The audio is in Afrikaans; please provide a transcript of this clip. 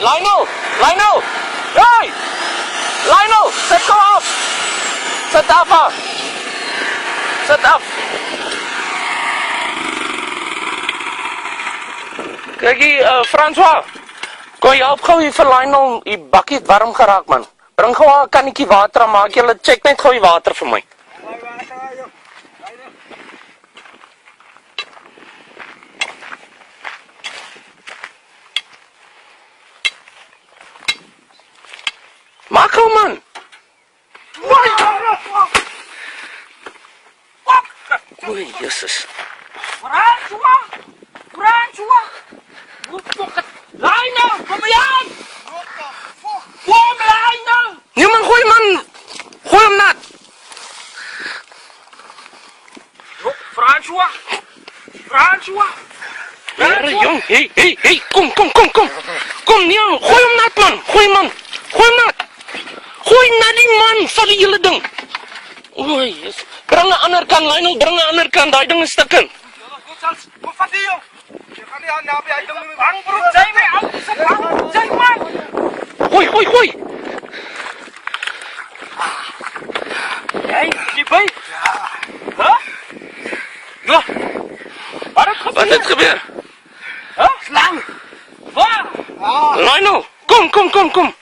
Lionel! Lionel! Hey! Lionel! Sit gou af! Sit af af! Sit af! Kyk hier, François! Kon jy help gou hier vir Lionel die bakkie warm geraak, man? Bring gou 'n kannetjie water en maak julle check net gou die water vir my. Maak gou, man! Oei, Jesus. François! François! Lionel, kom hier aan! Kom, Lionel! Nee, man, gooi, man! Gooi hom nat! François! François! Here, jong, hey, kom! Kom, nee, gooi hom nat, man! Gooi hom nat! Gooi na die man, vat die hele ding! Oei, Jesus. Bring 'n ander kant, Lionel, bring 'n ander kant, daai ding is stukken. Kom vat hier, joh! Je gaat niet aan naby, hy ding met bangbroek, jy my ou, sit bang, jy man! Gooi! Jy by? Ja. Ja. Wat het gebeur? Slang! Waar? Lionel, kom!